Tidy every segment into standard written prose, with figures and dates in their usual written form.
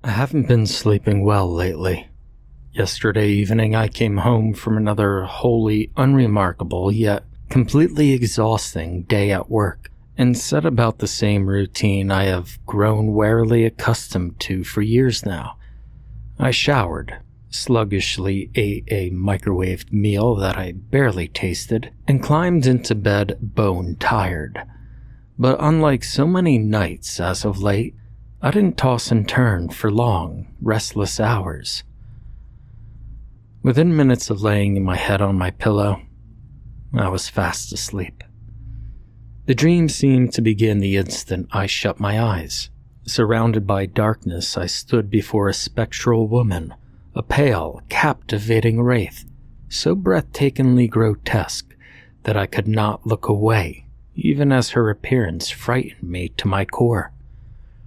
I haven't been sleeping well lately. Yesterday evening I came home from another wholly unremarkable yet completely exhausting day at work and set about the same routine I have grown warily accustomed to for years now. I showered, sluggishly ate a microwaved meal that I barely tasted, and climbed into bed bone-tired. But unlike so many nights as of late, I didn't toss and turn for long, restless hours. Within minutes of laying my head on my pillow, I was fast asleep. The dream seemed to begin the instant I shut my eyes. Surrounded by darkness, I stood before a spectral woman, a pale, captivating wraith, so breathtakingly grotesque that I could not look away, even as her appearance frightened me to my core.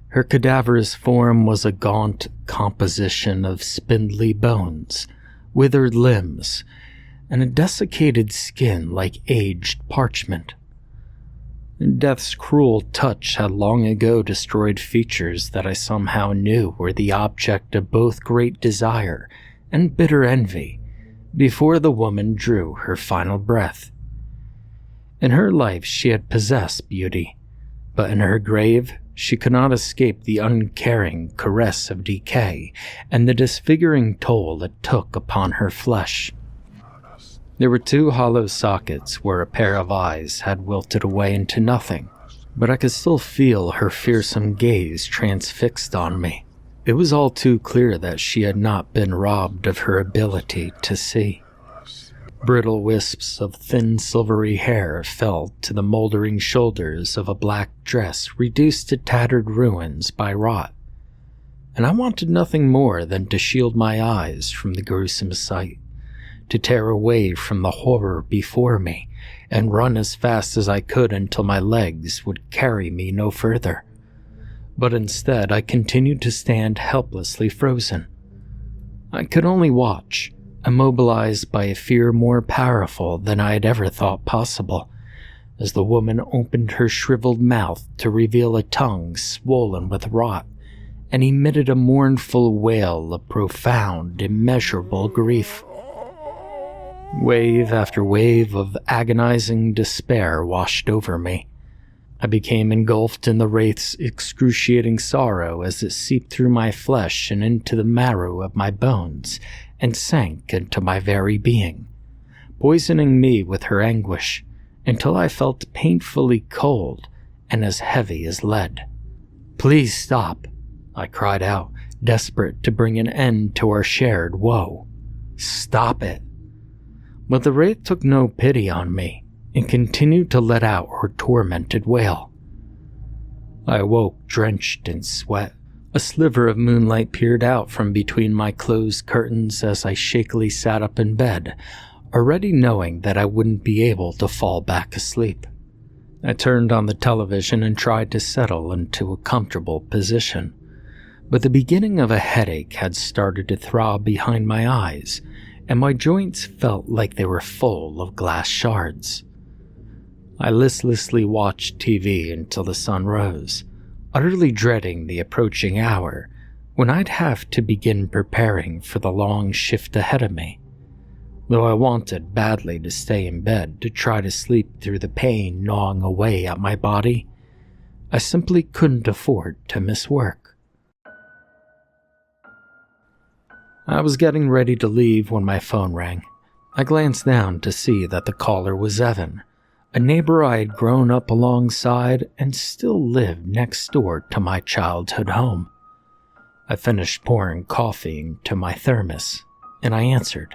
Her cadaverous form was a gaunt composition of spindly bones, withered limbs, and a desiccated skin like aged parchment. Death's cruel touch had long ago destroyed features that I somehow knew were the object of both great desire and bitter envy before the woman drew her final breath. In her life she had possessed beauty, but in her grave she could not escape the uncaring caress of decay and the disfiguring toll it took upon her flesh. There were 2 hollow sockets where a pair of eyes had wilted away into nothing, but I could still feel her fearsome gaze transfixed on me. It was all too clear that she had not been robbed of her ability to see. Brittle wisps of thin silvery hair fell to the moldering shoulders of a black dress reduced to tattered ruins by rot, and I wanted nothing more than to shield my eyes from the gruesome sight, to tear away from the horror before me and run as fast as I could until my legs would carry me no further. But instead I continued to stand helplessly frozen. I could only watch, immobilized by a fear more powerful than I had ever thought possible, as the woman opened her shriveled mouth to reveal a tongue swollen with rot, and emitted a mournful wail of profound, immeasurable grief. Wave after wave of agonizing despair washed over me. I became engulfed in the wraith's excruciating sorrow as it seeped through my flesh and into the marrow of my bones, and sank into my very being, poisoning me with her anguish until I felt painfully cold and as heavy as lead. "Please stop," I cried out, desperate to bring an end to our shared woe. "Stop it." But the wraith took no pity on me and continued to let out her tormented wail. I awoke drenched in sweat. A sliver of moonlight peered out from between my closed curtains as I shakily sat up in bed, already knowing that I wouldn't be able to fall back asleep. I turned on the television and tried to settle into a comfortable position, but the beginning of a headache had started to throb behind my eyes, and my joints felt like they were full of glass shards. I listlessly watched TV until the sun rose, utterly dreading the approaching hour when I'd have to begin preparing for the long shift ahead of me. Though I wanted badly to stay in bed to try to sleep through the pain gnawing away at my body, I simply couldn't afford to miss work. I was getting ready to leave when my phone rang. I glanced down to see that the caller was Evan, a neighbor I had grown up alongside and still lived next door to my childhood home. I finished pouring coffee into my thermos, and I answered.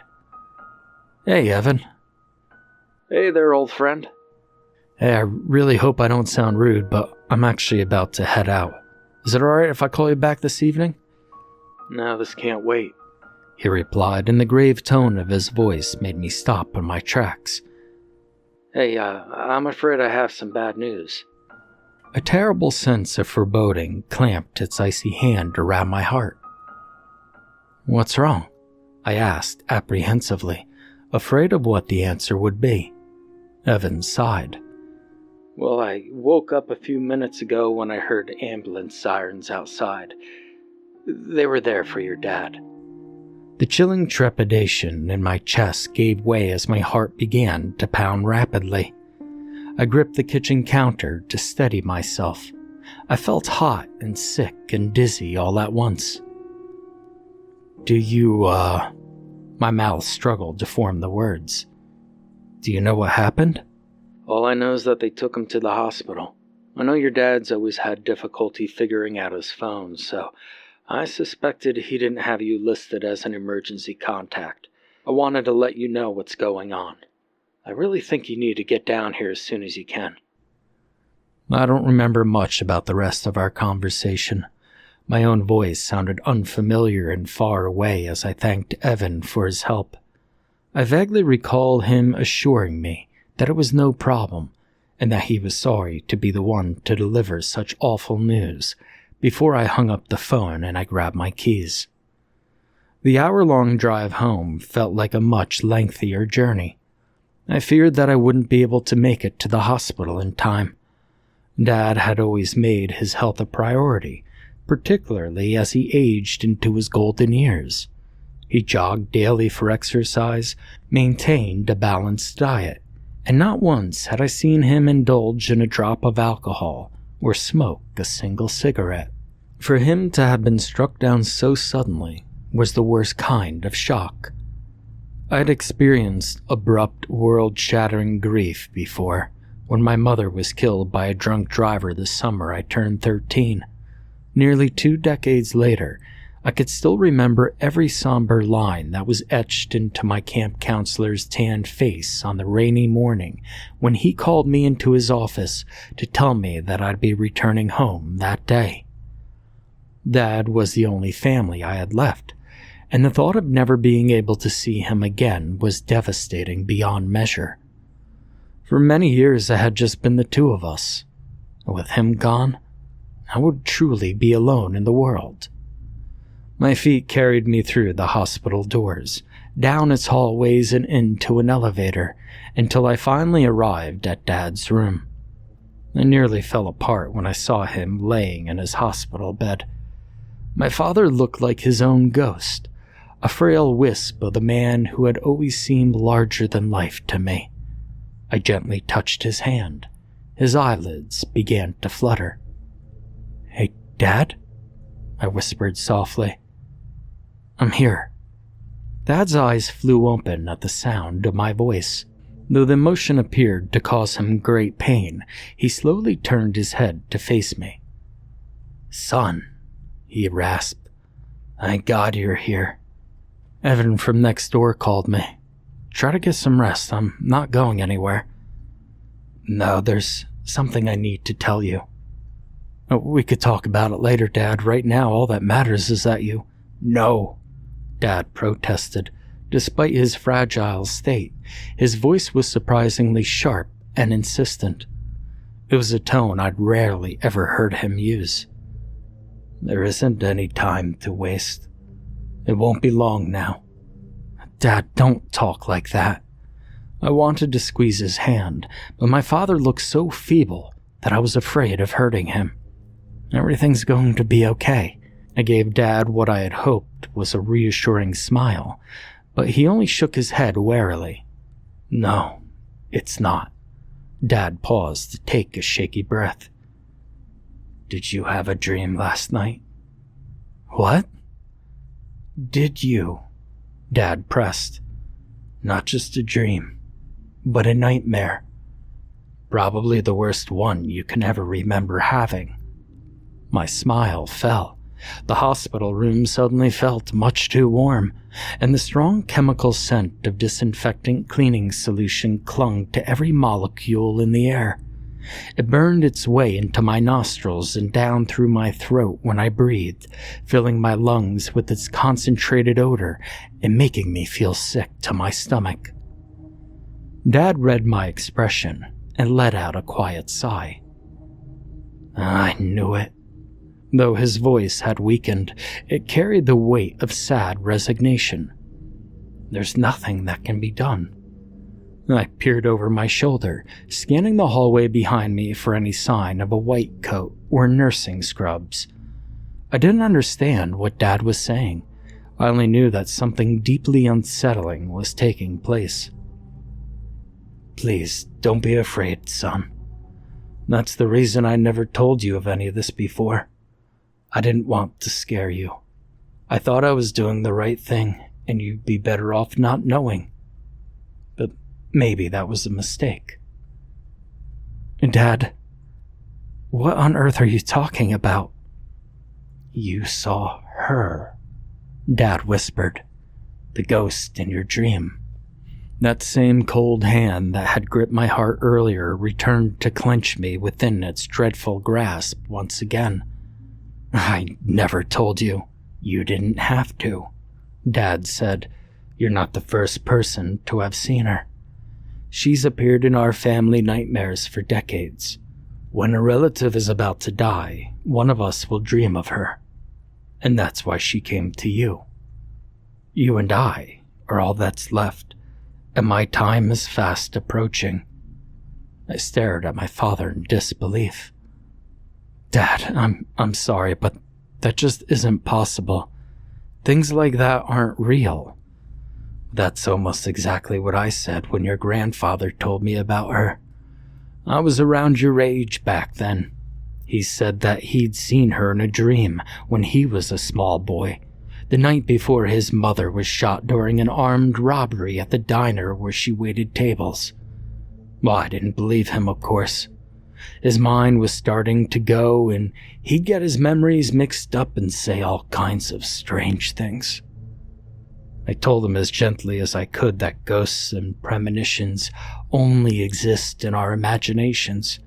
"Hey, Evan." "Hey there, old friend." "Hey, I really hope I don't sound rude, but I'm actually about to head out. Is it alright if I call you back this evening?" "No, this can't wait," he replied, and the grave tone of his voice made me stop in my tracks. "Hey, I'm afraid I have some bad news." A terrible sense of foreboding clamped its icy hand around my heart. "What's wrong?" I asked apprehensively, afraid of what the answer would be. Evan sighed. "Well, I woke up a few minutes ago when I heard ambulance sirens outside. They were there for your dad. The chilling trepidation in my chest gave way as my heart began to pound rapidly. I gripped the kitchen counter to steady myself. I felt hot and sick and dizzy all at once. Do you, My mouth struggled to form the words. Do you know what happened? All I know is that they took him to the hospital. I know your dad's always had difficulty figuring out his phone, so I suspected he didn't have you listed as an emergency contact. I wanted to let you know what's going on. I really think you need to get down here as soon as you can. I don't remember much about the rest of our conversation. My own voice sounded unfamiliar and far away as I thanked Evan for his help. I vaguely recall him assuring me that it was no problem and that he was sorry to be the one to deliver such awful news before I hung up the phone and I grabbed my keys. The hour-long drive home felt like a much lengthier journey. I feared that I wouldn't be able to make it to the hospital in time. Dad had always made his health a priority, particularly as he aged into his golden years. He jogged daily for exercise, maintained a balanced diet, and not once had I seen him indulge in a drop of alcohol or smoke a single cigarette. For him to have been struck down so suddenly was the worst kind of shock. I had experienced abrupt, world-shattering grief before, when my mother was killed by a drunk driver the summer I turned 13. Nearly 2 decades later, I could still remember every somber line that was etched into my camp counselor's tanned face on the rainy morning when he called me into his office to tell me that I'd be returning home that day. Dad was the only family I had left, and the thought of never being able to see him again was devastating beyond measure. For many years it had just been the two of us. With him gone, I would truly be alone in the world. My feet carried me through the hospital doors, down its hallways and into an elevator, until I finally arrived at Dad's room. I nearly fell apart when I saw him laying in his hospital bed. My father looked like his own ghost, a frail wisp of the man who had always seemed larger than life to me. I gently touched his hand. His eyelids began to flutter. "Hey, Dad?" I whispered softly. "I'm here." Dad's eyes flew open at the sound of my voice. Though the motion appeared to cause him great pain, he slowly turned his head to face me. "Son," he rasped, "thank God you're here. Evan from next door called me. Try to get some rest. I'm not going anywhere." "No, there's something I need to tell you." "We could talk about it later, Dad. Right now, all that matters is that you—" "No," Dad protested. Despite his fragile state, his voice was surprisingly sharp and insistent. It was a tone I'd rarely ever heard him use. "There isn't any time to waste. It won't be long now." "Dad, don't talk like that." I wanted to squeeze his hand, but my father looked so feeble that I was afraid of hurting him. "Everything's going to be okay." I gave Dad what I had hoped was a reassuring smile, but he only shook his head warily. "No, it's not." Dad paused to take a shaky breath. "Did you have a dream last night?" "What?" "Did you?" Dad pressed. "Not just a dream, but a nightmare. Probably the worst one you can ever remember having." My smile fell. The hospital room suddenly felt much too warm, and the strong chemical scent of disinfectant cleaning solution clung to every molecule in the air. It burned its way into my nostrils and down through my throat when I breathed, filling my lungs with its concentrated odor and making me feel sick to my stomach. Dad read my expression and let out a quiet sigh. "I knew it." Though his voice had weakened, it carried the weight of sad resignation. "There's nothing that can be done." I peered over my shoulder, scanning the hallway behind me for any sign of a white coat or nursing scrubs. I didn't understand what Dad was saying. I only knew that something deeply unsettling was taking place. Please, don't be afraid, son. That's the reason I never told you of any of this before. I didn't want to scare you. I thought I was doing the right thing, and you'd be better off not knowing. But maybe that was a mistake. Dad, what on earth are you talking about? You saw her, Dad whispered. The ghost in your dream. That same cold hand that had gripped my heart earlier returned to clench me within its dreadful grasp once again. I never told you. You didn't have to, Dad said. You're not the first person to have seen her. She's appeared in our family nightmares for decades. When a relative is about to die, one of us will dream of her. And that's why she came to you. You and I are all that's left, and my time is fast approaching. I stared at my father in disbelief. Dad, I'm sorry, but that just isn't possible. Things like that aren't real. That's almost exactly what I said when your grandfather told me about her. I was around your age back then. He said that he'd seen her in a dream when he was a small boy, the night before his mother was shot during an armed robbery at the diner where she waited tables. Well, I didn't believe him, of course. His mind was starting to go, and he'd get his memories mixed up and say all kinds of strange things. I told him as gently as I could that ghosts and premonitions only exist in our imaginations.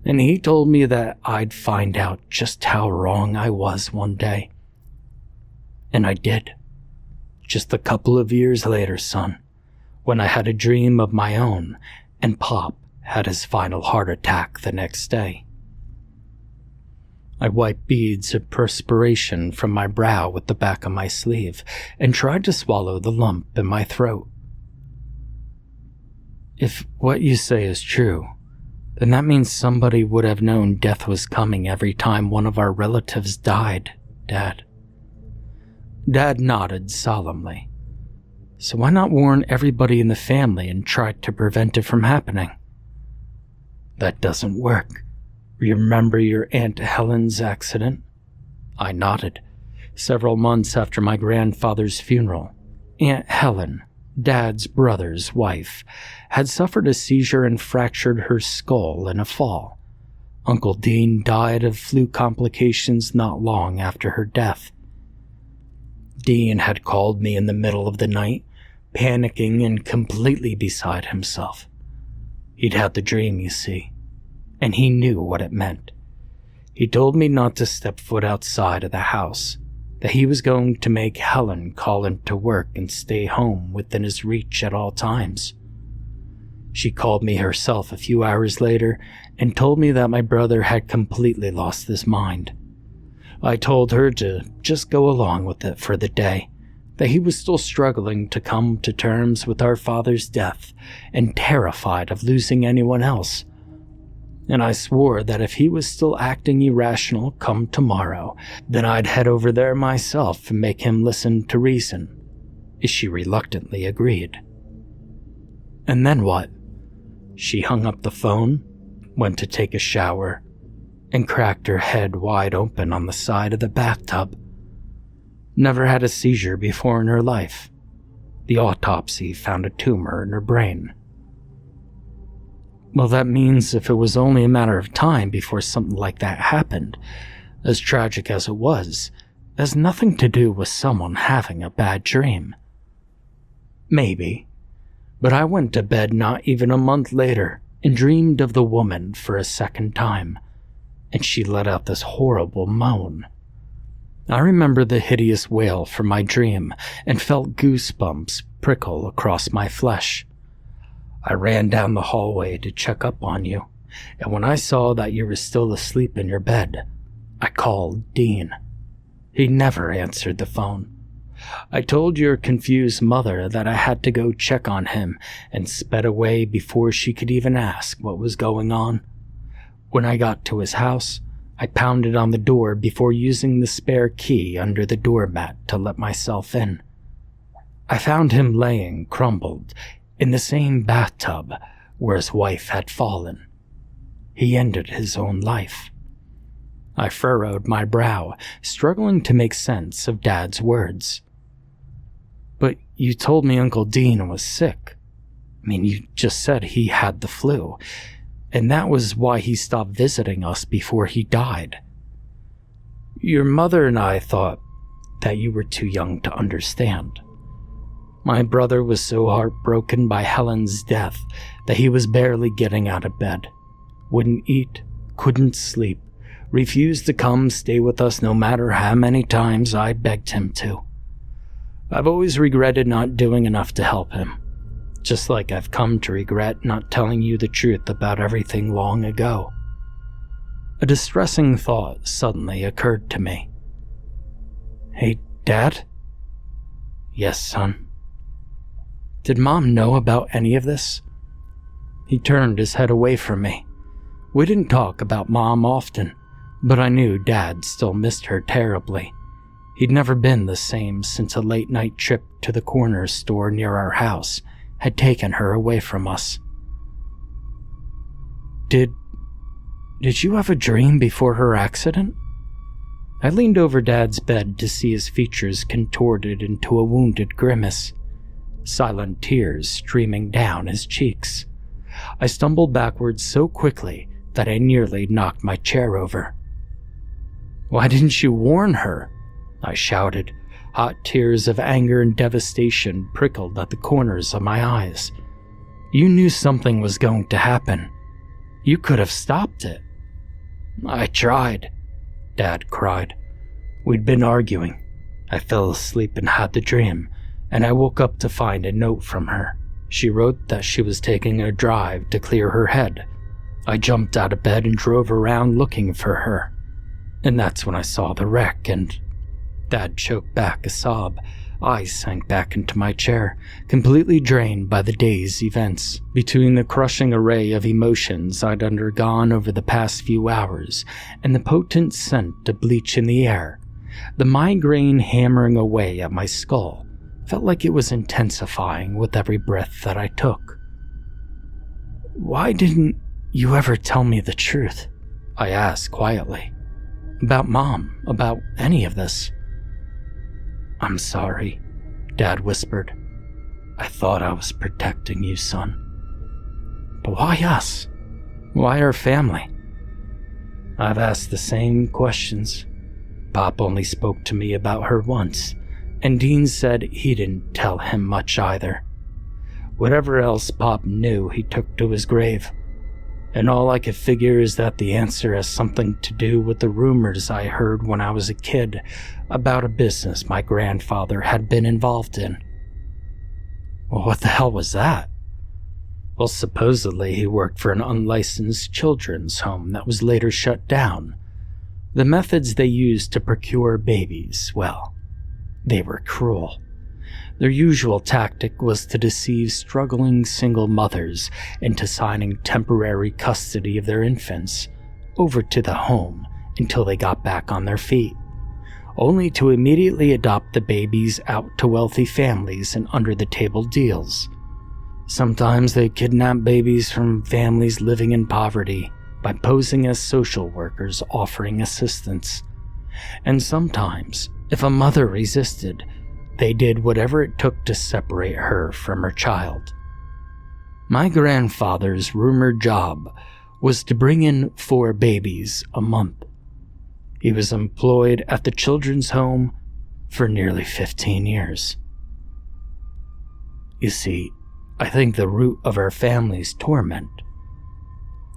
And he told me that I'd find out just how wrong I was one day. And I did. Just a couple of years later, son, when I had a dream of my own, and Pop had his final heart attack the next day. I wiped beads of perspiration from my brow with the back of my sleeve and tried to swallow the lump in my throat. If what you say is true, then that means somebody would have known death was coming every time one of our relatives died, Dad. Dad nodded solemnly. So why not warn everybody in the family and try to prevent it from happening? That doesn't work. Remember your Aunt Helen's accident? I nodded. Several months after my grandfather's funeral, Aunt Helen, Dad's brother's wife, had suffered a seizure and fractured her skull in a fall. Uncle Dean died of flu complications not long after her death. Dean had called me in the middle of the night, panicking and completely beside himself. He'd had the dream, you see, and he knew what it meant. He told me not to step foot outside of the house, that he was going to make Helen call into work and stay home within his reach at all times. She called me herself a few hours later and told me that my brother had completely lost his mind. I told her to just go along with it for the day, that he was still struggling to come to terms with our father's death and terrified of losing anyone else. And I swore that if he was still acting irrational come tomorrow, then I'd head over there myself and make him listen to reason. She reluctantly agreed. And then what? She hung up the phone, went to take a shower, and cracked her head wide open on the side of the bathtub. Never had a seizure before in her life. The autopsy found a tumor in her brain. Well, that means if it was only a matter of time before something like that happened, as tragic as it was, it has nothing to do with someone having a bad dream. Maybe. But I went to bed not even a month later and dreamed of the woman for a second time, and she let out this horrible moan. I remember the hideous wail from my dream and felt goosebumps prickle across my flesh. I ran down the hallway to check up on you, and when I saw that you were still asleep in your bed, I called Dean. He never answered the phone. I told your confused mother that I had to go check on him and sped away before she could even ask what was going on. When I got to his house, I pounded on the door before using the spare key under the doormat to let myself in. I found him laying crumpled in the same bathtub where his wife had fallen. He ended his own life. I furrowed my brow, struggling to make sense of Dad's words. But you told me Uncle Dean was sick. I mean, you just said he had the flu, and that was why he stopped visiting us before he died. Your mother and I thought that you were too young to understand. My brother was so heartbroken by Helen's death that he was barely getting out of bed. Wouldn't eat, couldn't sleep, refused to come stay with us no matter how many times I begged him to. I've always regretted not doing enough to help him, just like I've come to regret not telling you the truth about everything long ago. A distressing thought suddenly occurred to me. Hey, Dad? Yes, son. Did Mom know about any of this? He turned his head away from me. We didn't talk about Mom often, but I knew Dad still missed her terribly. He'd never been the same since a late-night trip to the corner store near our house had taken her away from us. Did you have a dream before her accident? I leaned over Dad's bed to see his features contorted into a wounded grimace, silent tears streaming down his cheeks. I stumbled backwards so quickly that I nearly knocked my chair over. Why didn't you warn her? I shouted. Hot tears of anger and devastation prickled at the corners of my eyes. You knew something was going to happen. You could have stopped it. I tried, Dad cried. We'd been arguing. I fell asleep and had the dream, and I woke up to find a note from her. She wrote that she was taking a drive to clear her head. I jumped out of bed and drove around looking for her. And that's when I saw the wreck and... Dad choked back a sob. I sank back into my chair, completely drained by the day's events. Between the crushing array of emotions I'd undergone over the past few hours and the potent scent of bleach in the air, the migraine hammering away at my skull felt like it was intensifying with every breath that I took. Why didn't you ever tell me the truth? I asked quietly. About Mom, about any of this. I'm sorry, Dad whispered. I thought I was protecting you, son. But why us? Why our family? I've asked the same questions. Pop only spoke to me about her once, and Dean said he didn't tell him much either. Whatever else Pop knew, he took to his grave. And all I could figure is that the answer has something to do with the rumors I heard when I was a kid about a business my grandfather had been involved in. Well, what the hell was that? Well, supposedly he worked for an unlicensed children's home that was later shut down. The methods they used to procure babies, well, they were cruel. Their usual tactic was to deceive struggling single mothers into signing temporary custody of their infants over to the home until they got back on their feet, only to immediately adopt the babies out to wealthy families in under-the-table deals. Sometimes they kidnap babies from families living in poverty by posing as social workers offering assistance. And sometimes, if a mother resisted, they did whatever it took to separate her from her child. My grandfather's rumored job was to bring in 4 babies a month. He was employed at the children's home for nearly 15 years. You see, I think the root of our family's torment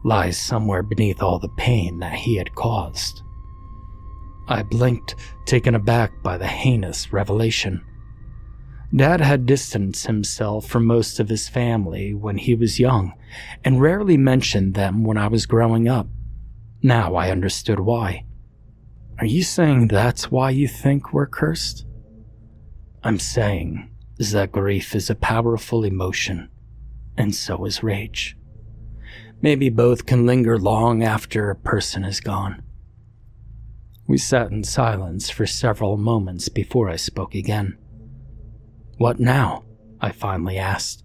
lies somewhere beneath all the pain that he had caused. I blinked, taken aback by the heinous revelation. Dad had distanced himself from most of his family when he was young, and rarely mentioned them when I was growing up. Now I understood why. Are you saying that's why you think we're cursed? I'm saying is that grief is a powerful emotion, and so is rage. Maybe both can linger long after a person is gone. We sat in silence for several moments before I spoke again. "What now?" I finally asked.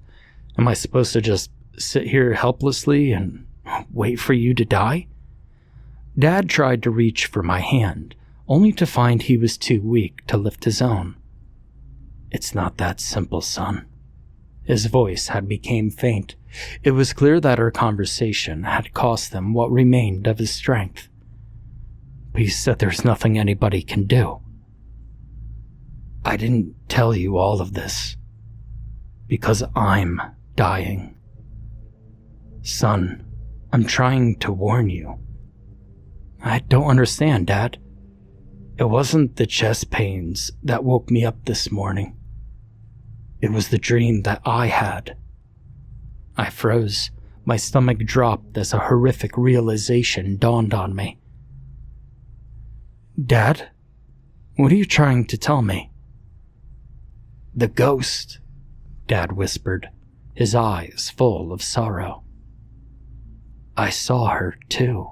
"Am I supposed to just sit here helplessly and wait for you to die?" Dad tried to reach for my hand, only to find he was too weak to lift his own. "It's not that simple, son." His voice had become faint. It was clear that our conversation had cost him what remained of his strength. "But you said there's nothing anybody can do." "I didn't tell you all of this because I'm dying. Son, I'm trying to warn you." "I don't understand, Dad." "It wasn't the chest pains that woke me up this morning. It was the dream that I had." I froze. My stomach dropped as a horrific realization dawned on me. "Dad, what are you trying to tell me?" "The ghost," Dad whispered, his eyes full of sorrow. "I saw her too."